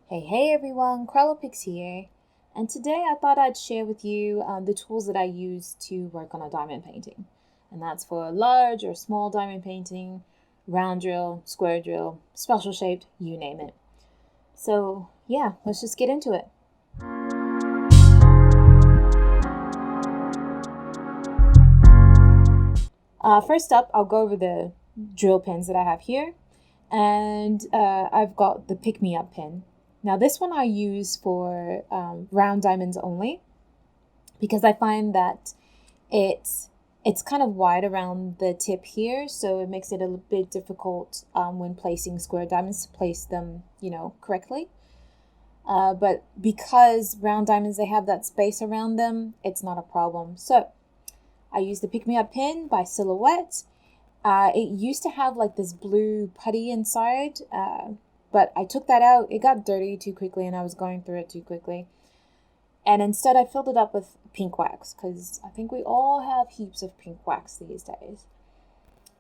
Hey everyone, Krellopix here, and today I thought I'd share with you the tools that I use to work on a diamond painting. And that's for large or small diamond painting, round drill, square drill, special shaped, you name it. So yeah, let's just get into it. First up, I'll go over the drill pins that I have here, and I've got the Pick Me Up pin. Now this one I use for round diamonds only, because I find that it's kind of wide around the tip here, so it makes it a bit difficult when placing square diamonds to place them, correctly. But because round diamonds, they have that space around them, it's not a problem. So I use the Pick Me Up pin by Silhouette. It used to have like this blue putty inside, but I took that out. It got dirty too quickly and I was going through it too quickly. And instead I filled it up with pink wax, because I think we all have heaps of pink wax these days.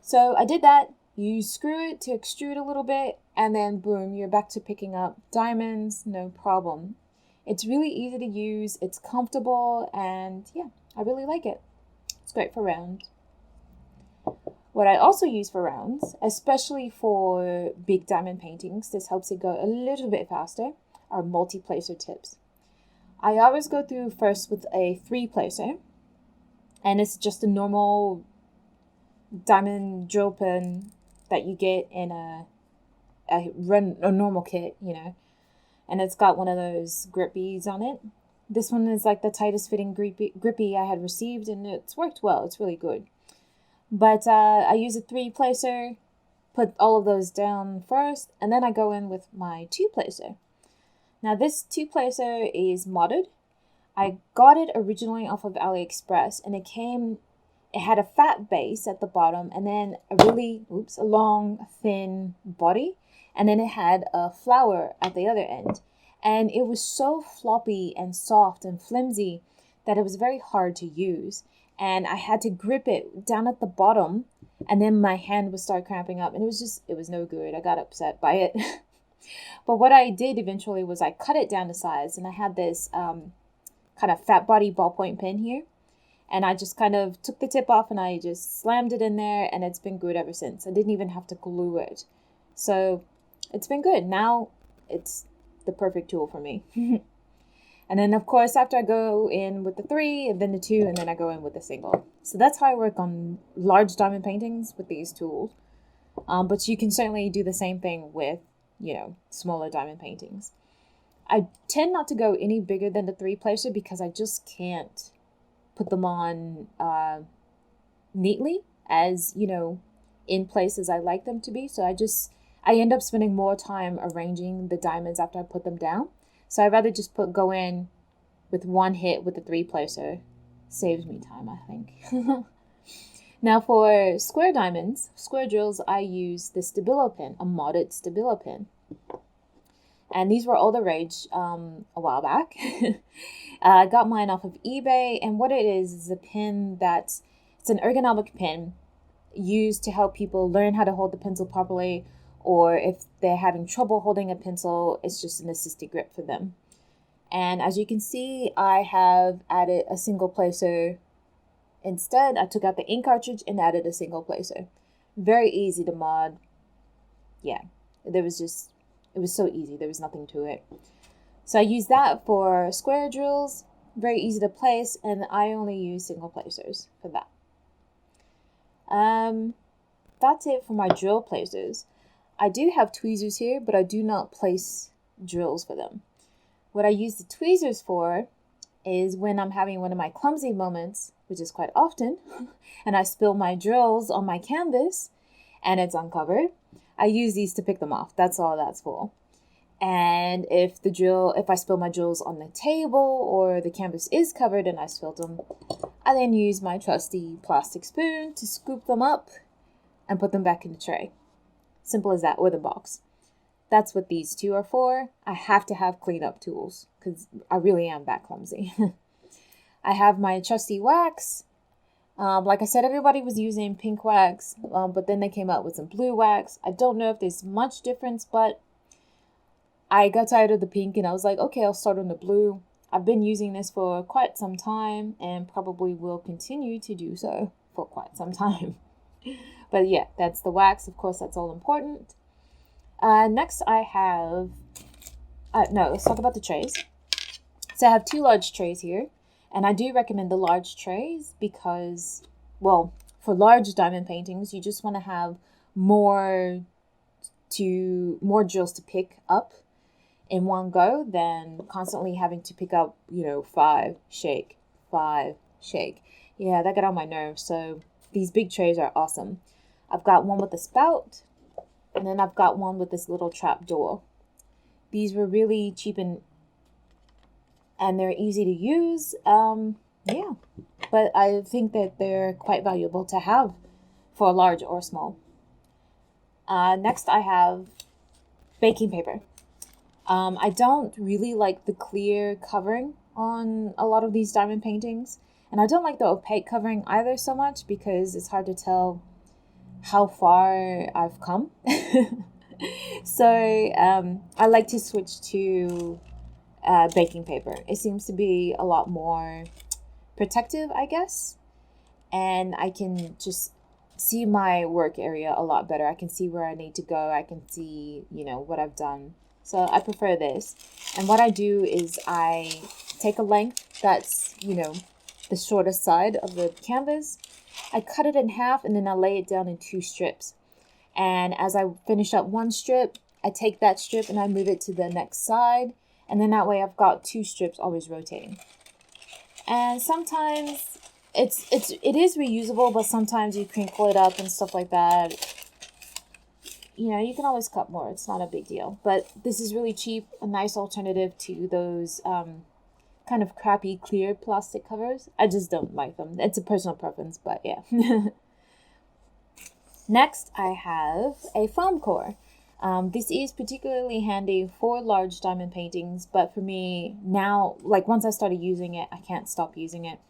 So I did that. You screw it to extrude a little bit, and then boom, you're back to picking up diamonds, no problem. It's really easy to use, it's comfortable, and yeah, I really like it. It's great for rounds. What I also use for rounds, especially for big diamond paintings, this helps it go a little bit faster, are multi-placer tips. I always go through first with a 3-placer, and it's just a normal diamond drill pin that you get in a normal kit, and it's got one of those grippies on it. This one is like the tightest fitting grippy I had received, and it's worked well. It's really good. But I use a 3-placer, put all of those down first, and then I go in with my 2-placer. Now this 2-placer is modded. I got it originally off of AliExpress, and it had a fat base at the bottom, and then a long, thin body, and then it had a flower at the other end. And it was so floppy and soft and flimsy that it was very hard to use. And I had to grip it down at the bottom, and then my hand would start cramping up, and it was no good. I got upset by it. But what I did eventually was I cut it down to size, and I had this kind of fat body ballpoint pen here. And I just kind of took the tip off and I just slammed it in there, and it's been good ever since. I didn't even have to glue it. So it's been good. Now it's the perfect tool for me. And then, of course, after I go in with the 3, and then the 2, and then I go in with the single. So that's how I work on large diamond paintings with these tools. But you can certainly do the same thing with, smaller diamond paintings. I tend not to go any bigger than the 3-placer because I just can't put them on neatly as, in places I like them to be. So I end up spending more time arranging the diamonds after I put them down. So I'd rather just go in with one hit with the 3-placer. Saves me time, I think. Now for square diamonds, square drills, I use the Stabilo pin, a modded Stabilo pin. And these were all the rage a while back. I got mine off of eBay, and what it is a pin it's an ergonomic pin used to help people learn how to hold the pencil properly, or if they're having trouble holding a pencil, it's just an assisted grip for them. And as you can see, I have added a single placer instead. I took out the ink cartridge and added a single placer. Very easy to mod. Yeah, it was so easy. There was nothing to it. So I use that for square drills. Very easy to place, and I only use single placers for that. That's it for my drill placers. I do have tweezers here, but I do not place drills for them. What I use the tweezers for is when I'm having one of my clumsy moments, which is quite often, and I spill my drills on my canvas and it's uncovered. I use these to pick them off. That's all that's for. And if I spill my drills on the table or the canvas is covered and I spilled them, I then use my trusty plastic spoon to scoop them up and put them back in the tray. Simple as that, with a box. That's what these two are for. I have to have cleanup tools because I really am that clumsy. I have my trusty wax. Like I said, everybody was using pink wax, but then they came out with some blue wax. I don't know if there's much difference, but I got tired of the pink and I was like, okay, I'll start on the blue. I've been using this for quite some time and probably will continue to do so for quite some time. But yeah, that's the wax. Of course, that's all important. Next, I have... no, let's talk about the trays. So I have 2 large trays here. And I do recommend the large trays because, well, for large diamond paintings, you just want to have more drills to pick up in one go than constantly having to pick up, 5, shake, 5, shake. Yeah, that got on my nerves. So these big trays are awesome. I've got one with a spout, and then I've got one with this little trap door. These were really cheap and they're easy to use. Yeah, but I think that they're quite valuable to have for large or small. Next, I have baking paper. I don't really like the clear covering on a lot of these diamond paintings. And I don't like the opaque covering either so much because it's hard to tell how far I've come. So I like to switch to baking paper. It seems to be a lot more protective, I guess. And I can just see my work area a lot better. I can see where I need to go. I can see, what I've done. So I prefer this. And what I do is I take a length that's, the shortest side of the canvas. I cut it in half and then I lay it down in 2 strips. And as I finish up one strip, I take that strip and I move it to the next side. And then that way I've got 2 strips always rotating. And sometimes it is reusable, but sometimes you crinkle it up and stuff like that. You can always cut more. It's not a big deal. But this is really cheap, a nice alternative to those kind of crappy clear plastic covers. I just don't like them. It's a personal preference, but yeah. Next, I have a foam core. This is particularly handy for large diamond paintings, but for me now, once I started using it, I can't stop using it.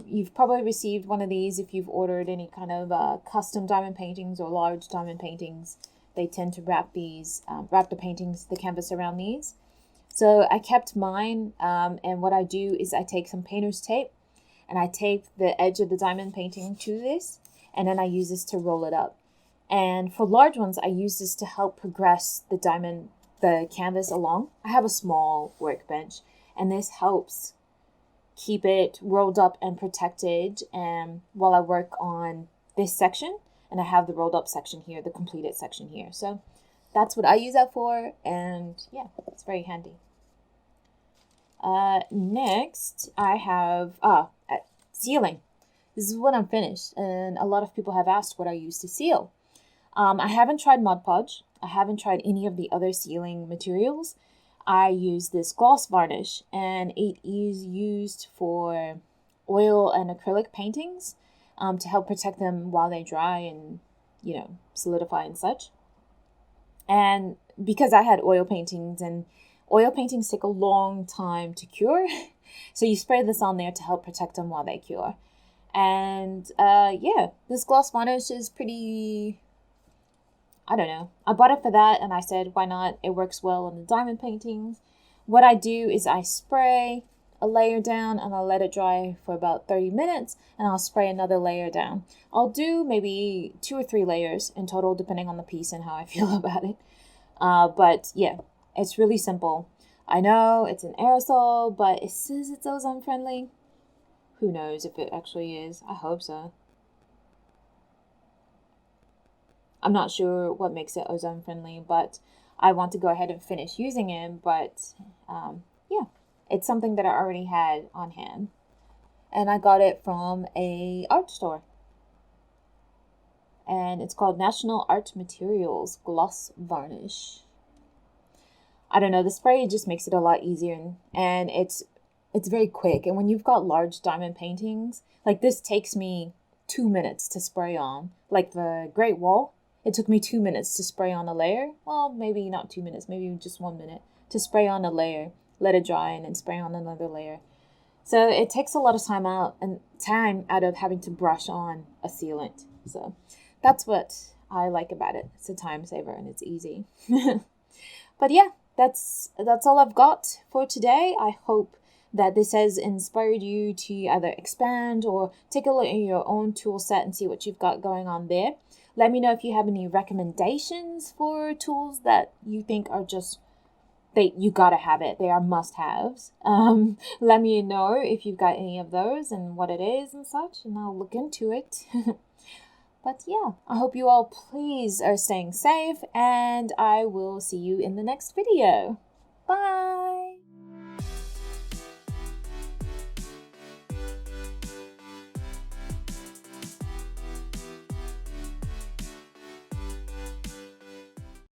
You've probably received one of these if you've ordered any kind of custom diamond paintings or large diamond paintings. They tend to wrap the canvas around these. So I kept mine, and what I do is I take some painter's tape and I tape the edge of the diamond painting to this, and then I use this to roll it up. And for large ones, I use this to help progress the canvas along. I have a small workbench, and this helps keep it rolled up and protected while I work on this section. And I have the rolled up section here, the completed section here. So that's what I use that for, and yeah, it's very handy. Next, I have sealing. This is when I'm finished, and a lot of people have asked what I use to seal. I haven't tried Mod Podge. I haven't tried any of the other sealing materials. I use this gloss varnish, and it is used for oil and acrylic paintings to help protect them while they dry and, solidify and such. And because I had oil paintings, and oil paintings take a long time to cure, so you spray this on there to help protect them while they cure. And this gloss varnish is pretty... I don't know. I bought it for that, and I said, why not? It works well on the diamond paintings. What I do is I spray a layer down, and I'll let it dry for about 30 minutes, and I'll spray another layer down. I'll do maybe 2 or 3 layers in total, depending on the piece and how I feel about it. But yeah, it's really simple. I know it's an aerosol, but it says it's ozone friendly. Who knows if it actually is? I hope so. I'm not sure what makes it ozone friendly, but I want to go ahead and finish using it. But it's something that I already had on hand. And I got it from a art store. And it's called National Art Materials Gloss Varnish. I don't know, the spray just makes it a lot easier, and it's very quick. And when you've got large diamond paintings, like this takes me 2 minutes to spray on. Like the Great Wall, it took me 2 minutes to spray on a layer. Well, maybe not 2 minutes, maybe just 1 minute to spray on a layer, let it dry, and then spray on another layer. So it takes a lot of time out of having to brush on a sealant. So that's what I like about it. It's a time saver and it's easy. But yeah, that's all I've got for today. I hope that this has inspired you to either expand or take a look at your own tool set and see what you've got going on there. Let me know if you have any recommendations for tools that you think are just you gotta have it. They are must-haves. Let me know if you've got any of those and what it is and such, and I'll look into it. But yeah, I hope you all please are staying safe, and I will see you in the next video. Bye!